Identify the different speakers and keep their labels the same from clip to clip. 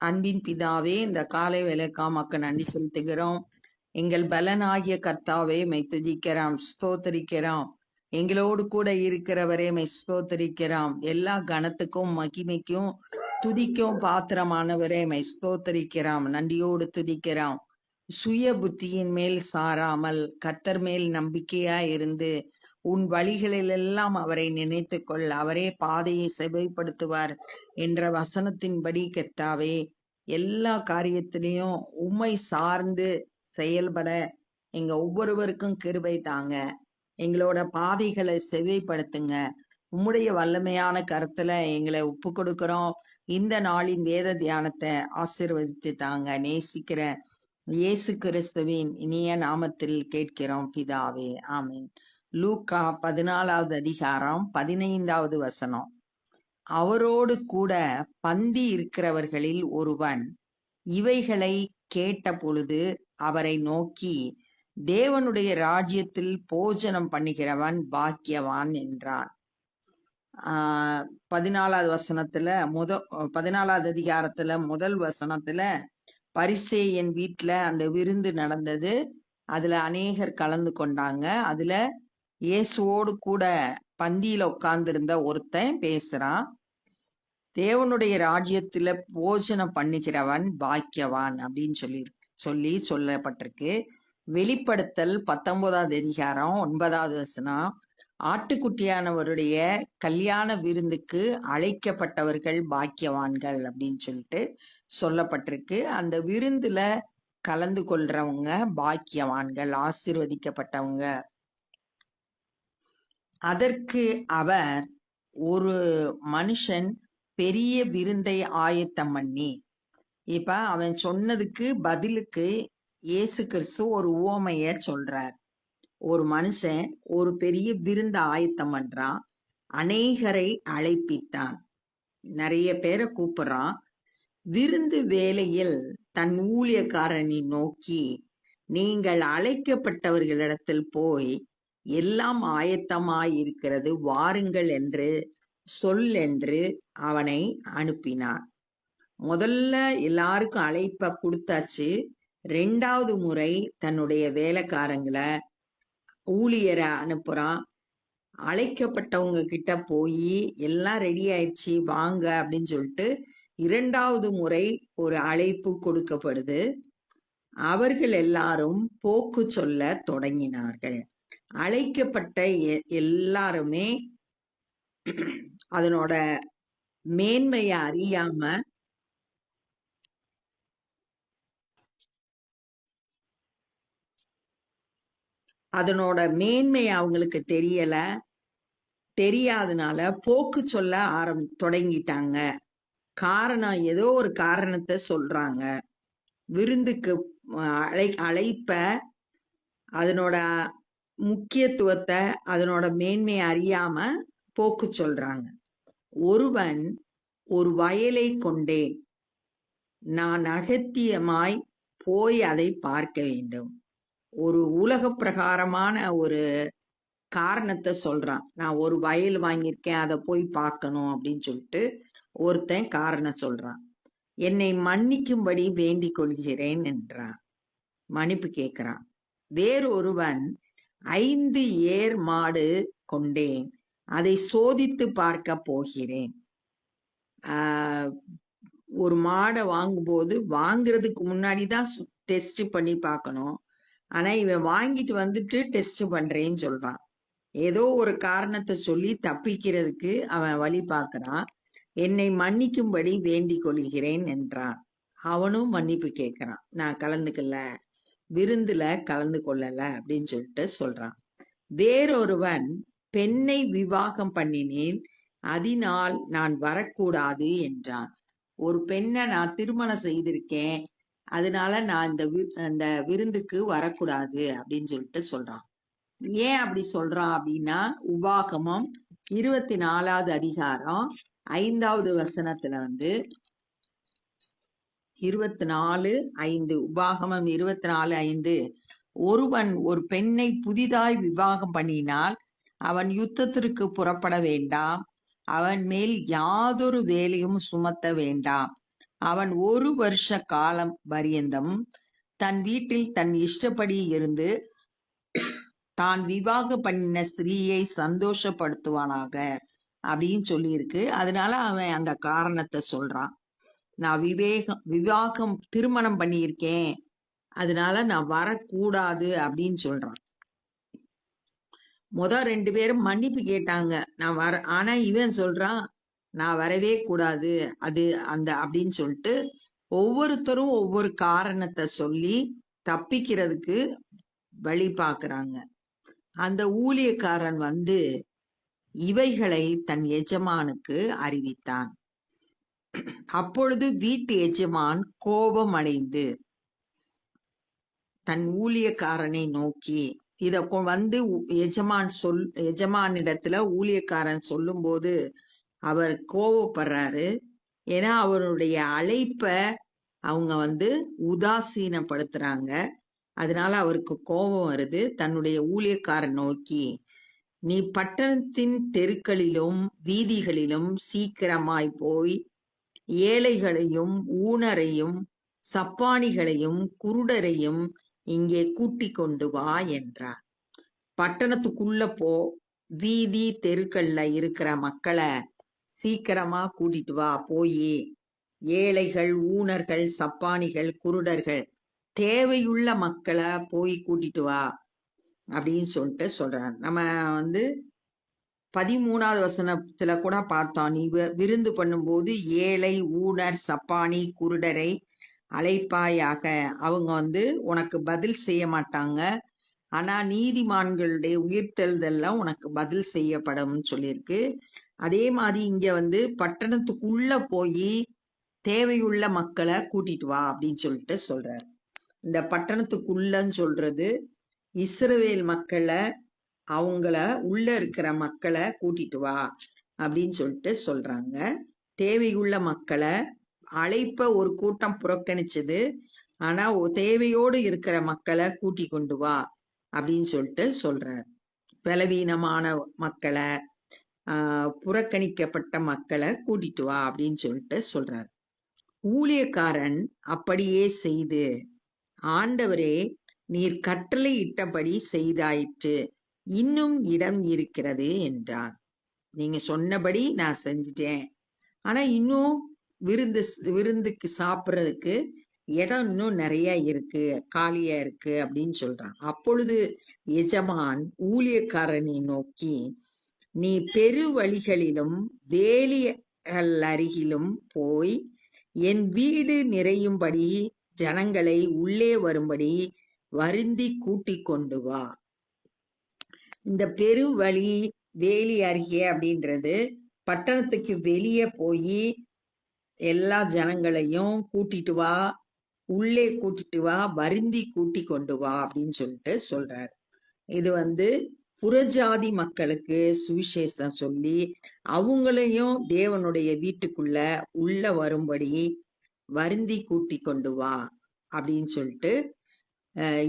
Speaker 1: அன்பின் பிதாவே, இந்த காலை வேலைக்காமக்க நன்றி செலுத்துகிறோம். எங்கள் பலனாகிய கர்த்தாவே மை துதிக்கிறோம், ஸ்தோத்தரிக்கிறோம். எங்களோடு கூட இருக்கிறவரே மை ஸ்தோத்தரிக்கிறோம். எல்லா கனத்துக்கும் மகிமைக்கும் துதிக்கும் பாத்திரமானவரே மை ஸ்தோத்தரிக்கிறோம், நன்றியோடு துதிக்கிறோம். சுய புத்தியின் மேல் சாராமல் கர்த்தர் மேல் நம்பிக்கையா இருந்து உன் வழிகளிலெல்லாம் அவரை நினைத்துக்கொள், அவரே பாதையை செவைப்படுத்துவார் என்ற வசனத்தின்படி கர்த்தாவே எல்லா காரியத்திலையும் உம்மை சார்ந்து செயல்பட எங்க ஒவ்வொருவருக்கும் கிருபை தாங்க. எங்களோட பாதைகளை செவைப்படுத்துங்க. உம்முடைய வல்லமையான கருத்துல எங்களை ஒப்பு கொடுக்கிறோம். இந்த நாளின் வேத தியானத்தை ஆசீர்வதித்து தாங்க. நேசிக்கிற இயேசு கிறிஸ்துவின் இனிய நாமத்தில் கேட்கிறோம் பிதாவே, ஆமீன். லூக்கா 14வது அதிகாரம் 15வது வசனம். அவரோடு கூட பந்தி இருக்கிறவர்களில் ஒருவன் இவைகளை கேட்ட பொழுது அவரை நோக்கி, தேவனுடைய ராஜ்யத்தில் போஜனம் பண்ணுகிறவன் பாக்கியவான் என்றான். 14வது வசனத்துல 14வது அதிகாரத்துல முதல் வசனத்துல பரிசேயன் வீட்டுல அந்த விருந்து நடந்தது. அதுல அநேகர் கலந்து கொண்டாங்க. அதுல இயேசுவோடு கூட பந்தியில உட்கார்ந்திருந்த ஒருத்தன் பேசுறான். தேவனுடைய ராஜ்யத்துல போஜனம் பண்ணுகிறவன் பாக்கியவான் அப்படின்னு சொல்லி சொல்லப்பட்டிருக்கு. வெளிப்படுத்தல் 19வது அதிகாரம் 9வது வசனம், ஆட்டுக்குட்டியானவருடைய கல்யாண விருந்துக்கு அழைக்கப்பட்டவர்கள் பாக்கியவான்கள் அப்படின்னு சொல்லிட்டு சொல்லப்பட்டிருக்கு. அந்த விருந்துல கலந்து கொள்றவங்க பாக்கியவான்கள், ஆசீர்வதிக்கப்பட்டவங்க. அதற்கு அவர், ஒரு மனுஷன் பெரிய விருந்தை ஆயத்தம் பண்ணி, இப்ப அவன் சொன்னதுக்கு பதிலுக்கு இயேசு கிறிஸ்து ஒரு உவமைய சொல்றார். ஒரு மனுஷன் ஒரு பெரிய விருந்தை ஆயத்தம் பண்றான், அநேகரை அழைப்பித்தான், நிறைய பேரை கூப்பிடுறான். விருந்து வேளையில் தன் ஊழியக்காரனை நோக்கி, நீங்கள் அழைக்கப்பட்டவர்களிடத்தில் போய் எல்லாம் ஆயத்தமாயிருக்கிறது, வாருங்கள் என்று சொல் என்று அவனை அனுப்பினார். முதல்ல எல்லாருக்கும் அழைப்ப கொடுத்தாச்சு. 2வது முறை தன்னுடைய வேலைக்காரங்களை, ஊழியரை அனுப்புறான். அழைக்கப்பட்டவங்க கிட்ட போய் எல்லாம் ரெடி ஆயிடுச்சு வாங்க அப்படின்னு சொல்லிட்டு 2வது முறை ஒரு அழைப்பு கொடுக்கப்படுது. அவர்கள் எல்லாரும் போக்கு சொல்ல தொடங்கினார்கள். அழைக்கப்பட்ட எல்லாருமே அதனோட மேன்மைய அறியாம, அதனோட மேன்மைய அவங்களுக்கு தெரியாதனால போக்கு சொல்ல தொடங்கிட்டாங்க. காரணம், ஏதோ ஒரு காரணத்தை சொல்றாங்க. விருந்துக்கு அழைப்ப, அதனோட முக்கியத்துவத்தை, அதனோட மேன்மையை அறியாம போக்கு சொல்றாங்க. ஒருவன், ஒரு வயலை கொண்டேன், நான் அகத்தியமாய் போய் அதை பார்க்க வேண்டும். ஒரு உலக பிரகாரமான ஒரு காரணத்தை சொல்றான். நான் ஒரு வயல் வாங்கியிருக்கேன், அதை போய் பார்க்கணும் அப்படின்னு சொல்லிட்டு ஒருத்தன் காரணம் சொல்றான். என்னை மன்னிக்கும்படி வேண்டிக் கொள்கிறேன் என்றான், மன்னிப்பு கேட்கிறான். வேறொருவன், 5 ஏர் மாடு கொண்டேன், அதை சோதித்து பார்க்க போகிறேன். ஒரு மாடை வாங்கும்போது வாங்குறதுக்கு முன்னாடிதான் டெஸ்ட் பண்ணி பார்க்கணும். ஆனா இவன் வாங்கிட்டு வந்துட்டு டெஸ்ட் பண்றேன்னு சொல்றான். ஏதோ ஒரு காரணத்தை சொல்லி தப்பிக்கிறதுக்கு அவன் வழி பார்க்கறான். என்னை மன்னிக்கும்படி வேண்டிக் கொள்கிறேன் என்றான். அவனும் மன்னிப்பு கேட்கிறான், நான் கலந்துக்கல, விருந்துல கலந்து கொள்ளல அப்படின்னு சொல்லிட்டு சொல்றான். வேறொருவன், பெண்ணை விவாகம் பண்ணினேன், அதனால் நான் வரக்கூடாது என்றான். ஒரு பெண்ணை நான் திருமணம் செய்திருக்கேன், அதனால நான் இந்த விருந்துக்கு வரக்கூடாது அப்படின்னு சொல்லிட்டு சொல்றான். ஏன் அப்படி சொல்றான் அப்படின்னா, உபாகமம் 24வது அதிகாரம் 5வது வசனத்துல 24:5, உபாகமம் 24:5, ஒருவன் ஒரு பெண்ணை புதிதாய் விவாகம் பண்ணினால் அவன் யுத்தத்திற்கு புறப்பட வேண்டாம், அவன் மேல் யாதொரு வேலையும் சுமத்த வேண்டாம், அவன் 1 வருஷ காலம் பரியந்தம் தன் வீட்டில் தன் இஷ்டப்படி இருந்து தான் விவாகம் பண்ணின ஸ்திரீயை சந்தோஷப்படுத்துவானாக அப்படின்னு சொல்லியிருக்கு. அதனால அவன் அந்த காரணத்தை சொல்றான். நான் விவாகம் திருமணம் பண்ணியிருக்கேன், அதனால நான் வரக்கூடாது அப்படின்னு சொல்றான். 2 பேரும் மன்னிப்பு கேட்டாங்க, நான் வர. ஆனா இவன் சொல்றான், நான் வரவே கூடாது, அது அந்த அப்படின்னு சொல்லிட்டு ஒவ்வொருத்தரும் ஒவ்வொரு காரணத்தை சொல்லி தப்பிக்கிறதுக்கு வழி பார்க்கறாங்க. அந்த ஊழியக்காரன் வந்து இவைகளை தன் எஜமானுக்கு அறிவித்தான். அப்பொழுது வீட்டு எஜமான் கோபம் அடைந்து தன் ஊழியக்காரனை நோக்கி, இத வந்து எஜமானிடத்துல ஊழியக்காரன் சொல்லும் போது அவர் கோபப்படுறாரு. ஏன்னா அவருடைய அழைப்ப அவங்க வந்து உதாசீனப்படுத்துறாங்க. அதனால அவருக்கு கோபம் வருது. தன்னுடைய ஊழியக்காரன் நோக்கி, நீ பட்டணத்தின் தெருக்களிலும் வீதிகளிலும் சீக்கிரமாய் போய் ஏழைகளையும் ஊனரையும் சப்பானிகளையும் குருடரையும் இங்கே கூட்டிக் கொண்டு வா என்றார். பட்டணத்துக்குள்ள போ, வீதி தெருக்கள்ல இருக்கிற மக்களை சீக்கிரமா கூட்டிட்டு வா. போய் ஏழைகள் ஊனர்கள் சப்பானிகள் குருடர்கள் தேவையுள்ள மக்களை போய் கூட்டிட்டு வா அப்படின்னு சொல்லிட்டு சொல்றான். நம்ம வந்து 13வது வசனத்துல கூட பார்த்தோம், நீ விருந்து பண்ணும்போது ஏழை ஊனர் சப்பானி குருடரை அழைப்பாயாக. அவங்க வந்து உனக்கு பதில் செய்ய மாட்டாங்க, ஆனா நீதிமான்களுடைய உயிர்த்தெழுதெல்லாம் உனக்கு பதில் செய்யப்படும் சொல்லியிருக்கு. அதே மாதிரி இங்க வந்து பட்டணத்துக்குள்ள போய் தேவையுள்ள மக்களை கூட்டிட்டு வா அப்படின்னு சொல்லிட்டு சொல்றாரு. இந்த பட்டணத்துக்குள்ளன்னு சொல்றது இஸ்ரவேல் மக்களை, அவங்கள உள்ள இருக்கிற மக்களை கூட்டிட்டு வா அப்படின்னு சொல்லிட்டு சொல்றாங்க. தேவையுள்ள மக்களை அழைப்ப ஒரு கூட்டம் புறக்கணிச்சது, ஆனா தேவையோடு இருக்கிற மக்களை கூட்டி கொண்டு வா அப்படின்னு சொல்லிட்டு சொல்றார். பலவீனமான மக்களை, புறக்கணிக்கப்பட்ட மக்களை கூட்டிட்டு வா அப்படின்னு சொல்லிட்டு சொல்றார். ஊழியக்காரன் அப்படியே செய்து, ஆண்டவரே நீர் கட்டளை இட்டபடி செய்தாயிற்று, இன்னும் இடம் இருக்கிறது என்றான். நீங்க சொன்னபடி நான் செஞ்சிட்டேன், ஆனா இன்னும் விருந்துக்கு சாப்பிட்றதுக்கு இடம் இன்னும் நிறைய இருக்கு, காலியா இருக்கு அப்படின்னு சொல்றான். அப்பொழுது எஜமான் ஊழியக்காரனை நோக்கி, நீ பெரு வழிகளிலும் வேலிகள் அருகிலும் போய் என் வீடு நிறையும்படி ஜனங்களை உள்ளே வரும்படி வருந்தி கூட்டிக் கொண்டு வா. இந்த பெரு வழி வேலி அருகே அப்படின்றது பட்டணத்துக்கு வெளியே போய் எல்லா ஜனங்களையும் கூட்டிட்டு வா, உள்ளே கூட்டிட்டு வா, வருந்தி கூட்டி கொண்டு வா அப்படின்னு சொல்லிட்டு சொல்றாரு. இது வந்து புறஜாதி மக்களுக்கு சுவிசேஷம் சொல்லி அவங்களையும் தேவனுடைய வீட்டுக்குள்ள உள்ள வரும்படி வருந்தி கூட்டி கொண்டு வா அப்படின்னு சொல்லிட்டு,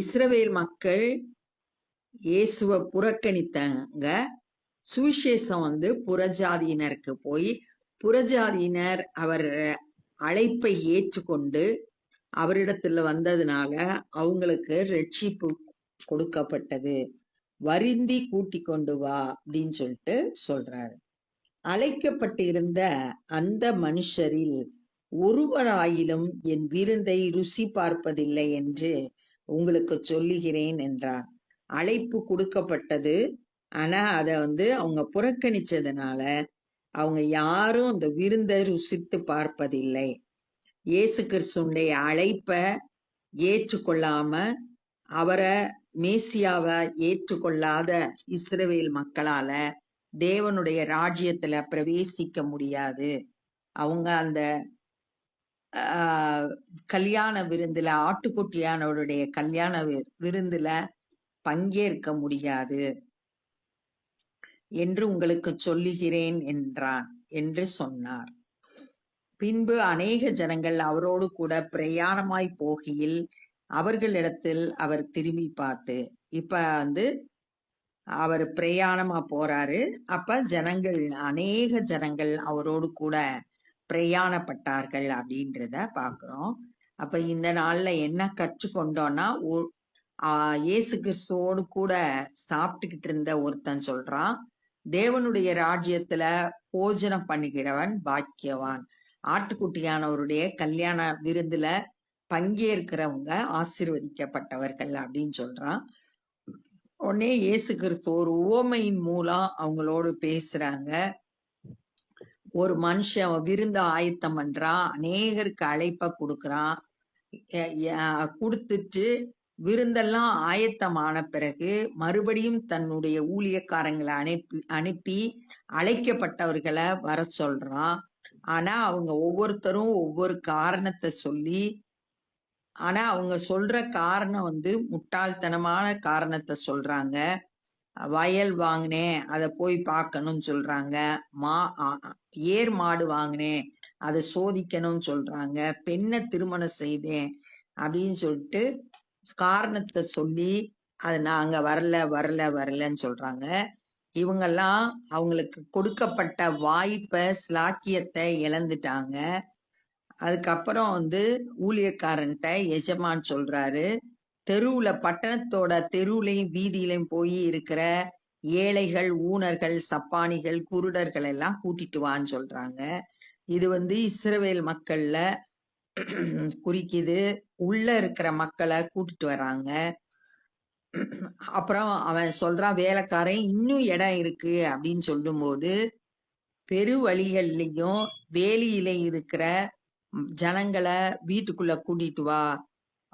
Speaker 1: இஸ்ரவேல் மக்கள் இயேசுவை புறக்கணித்தாங்க. சுவிசேஷம் வந்து புறஜாதியினருக்கு போய் புறஜாதியினர் அவர் அழைப்பை ஏற்றுக்கொண்டு அவரிடத்துல வந்ததுனால அவங்களுக்கு ரட்சிப்பு கொடுக்கப்பட்டது. வருந்தி கூட்டி கொண்டு வா அப்படின்னு சொல்லிட்டு சொல்றாரு. அழைக்கப்பட்டிருந்த அந்த மனுஷரில் ஒருவராயிலும் என் விருந்தை ருசி பார்ப்பதில்லை என்று உங்களுக்கு சொல்லுகிறேன் என்றான். அழைப்பு கொடுக்கப்பட்டது, ஆனா அதை வந்து அவங்க புறக்கணிச்சதுனால அவங்க யாரும் அந்த விருந்தை ருசித்து பார்ப்பதில்லை. இயேசு கிறிஸ்துடைய அழைப்ப ஏற்றுக்கொள்ளாம அவரை மேசியாவை ஏற்றுக்கொள்ளாத இஸ்ரவேல் மக்களால தேவனுடைய ராஜ்யத்துல பிரவேசிக்க முடியாது. அவங்க அந்த கல்யாண விருந்துல, ஆட்டுக்குட்டியானவருடைய கல்யாண விருந்துல பங்கேற்க முடியாது என்று உங்களுக்கு சொல்லுகிறேன் என்றான் என்று சொன்னார். பின்பு அநேக ஜனங்கள் அவரோடு கூட பிரயாணமாய் போகையில் அவர்களிடத்தில் அவர் திரும்பி பார்த்து, இப்ப வந்து அவர் பிரயாணமா போறாரு. அப்ப ஜனங்கள், அநேக ஜனங்கள் அவரோடு கூட பிரயாணப்பட்டார்கள் அப்படின்றத பார்க்கிறோம். அப்ப இந்த நாள்ல என்ன கற்றுக்கொண்டோம்னா, இயேசு கிறிஸ்துவோடு கூட சாப்பிட்டுக்கிட்டு இருந்த ஒருத்தன் சொல்றான், தேவனுடைய ராஜ்யத்துல போஜனம் பண்ணுகிறவன் பாக்கியவான். ஆட்டுக்குட்டியானவருடைய கல்யாண விருந்துல பங்கேற்கிறவங்க ஆசீர்வதிக்கப்பட்டவர்கள் அப்படின்னு சொல்றான். உடனே இயேசு கிறிஸ்து ஒரு உவமையின் மூலம் அவங்களோடு பேசுறாங்க. ஒரு மனுஷன் விருந்து ஆயத்தம் பண்றான், அநேகருக்கு அழைப்ப கொடுக்கறான். கொடுத்துட்டு விருந்தெல்லாம் ஆயத்தமான பிறகு மறுபடியும் தன்னுடைய ஊழியக்காரங்களை அனுப்பி அழைக்கப்பட்டவர்களை வர சொல்றான். ஆனா அவங்க ஒவ்வொருத்தரும் ஒவ்வொரு காரணத்தை சொல்லி, ஆனா அவங்க சொல்ற காரணம் முட்டாள்தனமான காரணத்தை சொல்றாங்க. வயல் வாங்கினேன், அதை போய் பார்க்கணும்னு சொல்றாங்க. ஏர் மாடு வாங்கினேன், அதை சோதிக்கணும்னு சொல்றாங்க. பெண்ணை திருமணம் செய்தேன் அப்படின்னு சொல்லிட்டு காரணத்தை சொல்லி அது நாங்க வரலன்னு சொல்றாங்க. இவங்கெல்லாம் அவங்களுக்கு கொடுக்கப்பட்ட வாய்ப்பை ஸ்லாக்கியத்தை இழந்துட்டாங்க. அதுக்கப்புறம் ஊழியக்காரன்ட்ட எஜமான் சொல்றாரு, பட்டணத்தோட தெருவுலையும் வீதியிலையும் போய் இருக்கிற ஏழைகள், ஊனர்கள், சப்பானிகள், குருடர்கள் எல்லாம் கூட்டிட்டு வான்னு சொல்றாங்க. இது இஸ்ரவேல் மக்கள்ல குறிக்குது. உள்ள இருக்கிற மக்களை கூட்டிட்டு வராங்க. அப்புறம் அவன் சொல்றான், வேலைக்காரன் இன்னும் இடம் இருக்கு அப்படின்னு சொல்லும் போது, பெரு வழிகள்லயும் வேலியில இருக்கிற ஜனங்களை வீட்டுக்குள்ள கூட்டிட்டு வா,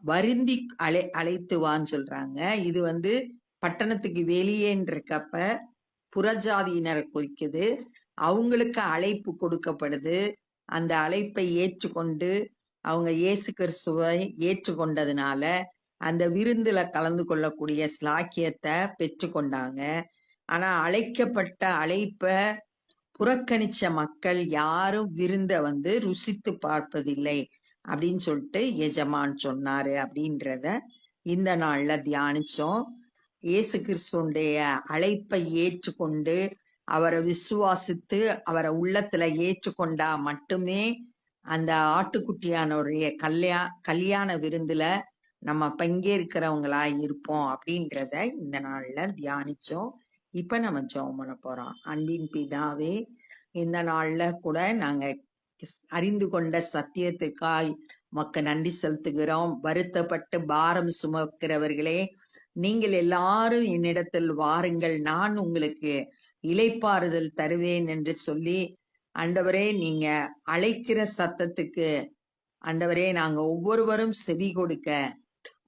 Speaker 1: வருந்தி அழைத்து வான்னு சொல்றாங்க. இது பட்டணத்துக்கு வெளியேன்றக்கப்ப புறஜாதியினரை குறிக்குது. அவங்களுக்கு அழைப்பு கொடுக்கப்படுது. அந்த அழைப்பை ஏற்றுக்கொண்டு அவங்க இயேசு கிறிஸ்துவை ஏற்றுக்கொண்டதுனால அந்த விருந்துல கலந்து கொள்ளக்கூடிய ஸ்லாக்கியத்தை பெற்றுக்கொண்டாங்க. ஆனா அழைக்கப்பட்ட அழைப்ப புறக்கணிச்ச மக்கள் யாரும் விருந்த ருசித்து பார்ப்பதில்லை அப்படின்னு சொல்லிட்டு எஜமான் சொன்னாரு அப்படின்றத இந்த நாள்ல தியானிச்சோம். இயேசு கிறிஸ்துடைய அழைப்பை ஏற்றுக்கொண்டு அவரை விசுவாசித்து அவரை உள்ளத்துல ஏற்றுக்கொண்டா மட்டுமே அந்த ஆட்டுக்குட்டியானவருடைய கல்யாண விருந்துல நம்ம பங்கேற்கிறவங்களா இருப்போம் அப்படின்றத இந்த நாள்ல தியானிச்சோம். இப்ப நம்ம ஜெபம் பண்ண போறோம். அன்பின் பிதாவே, இந்த நாள்ல கூட நாங்க அறிந்து கொண்ட சத்தியத்துக்காய் உமக்கு நன்றி செலுத்துகிறோம். வருத்தப்பட்டு பாரம் சுமக்கிறவர்களே, நீங்கள் எல்லாரும் என்னிடத்தில் வாருங்கள், நான் உங்களுக்கு இளைப்பாறுதல் தருவேன் என்று சொல்லி, ஆண்டவரே நீங்க அழைக்கிற சத்தத்துக்கு ஆண்டவரே நாங்க ஒவ்வொருவரும் செவி கொடுக்க,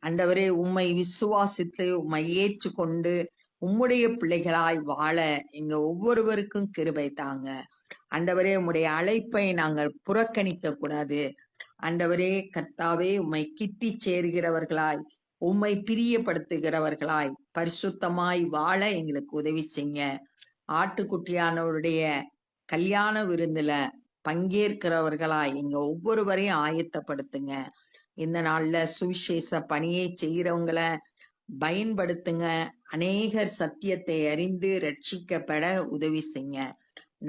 Speaker 1: ஆண்டவரே உம்மை விசுவாசித்து உம்மை ஏற்றுக்கொண்டு உம்முடைய பிள்ளைகளாய் வாழ எங்க ஒவ்வொருவருக்கும் கிருபை தாங்க. ஆண்டவரே உம்முடைய அழைப்பை நாங்கள் புறக்கணிக்க கூடாது. ஆண்டவரே கர்த்தாவே, உம்மை கிட்டி சேர்கிறவர்களாய், உம்மை பிரியப்படுத்துகிறவர்களாய், பரிசுத்தமாய் வாழ எங்களுக்கு உதவி செய்யுங்க. ஆட்டுக்குட்டியானவருடைய கல்யாண விருந்துல பங்கேற்கிறவர்களாய் எங்க ஒவ்வொருவரையும் ஆயத்தப்படுத்துங்க. இந்த நாள்ல சுவிசேஷ பணியை செய்கிறவங்கள பயன்படுத்துங்க. அநேகர் சத்தியத்தை அறிந்து ரட்சிக்கப்பட உதவி செய்யுங்க.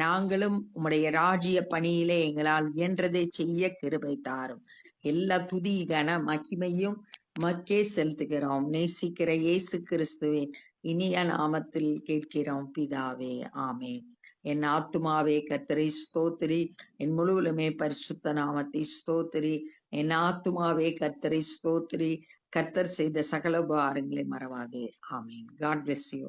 Speaker 1: நாங்களும் உம்முடைய ராஜ்ய பணியிலே எங்களால் இயன்றதை செய்ய கிருபை தாரும். எல்லா துதி கன மகிமையும் மக்கே செலுத்துகிறோம். நேசிக்கிற இயேசு கிறிஸ்துவின் இனிய நாமத்தில் கேட்கிறோம் பிதாவே, ஆமென். என் ஆத்துமாவே கர்த்தரை ஸ்தோத்திரி, என் முழுவலுமே பரிசுத்த நாமத்தை ஸ்தோத்திரி. என் ஆத்துமாவே கர்த்தரை ஸ்தோத்திரி, கர்த்தர் செய்த சகல உபகாரங்களை மறவாதே. ஆமென். God bless you.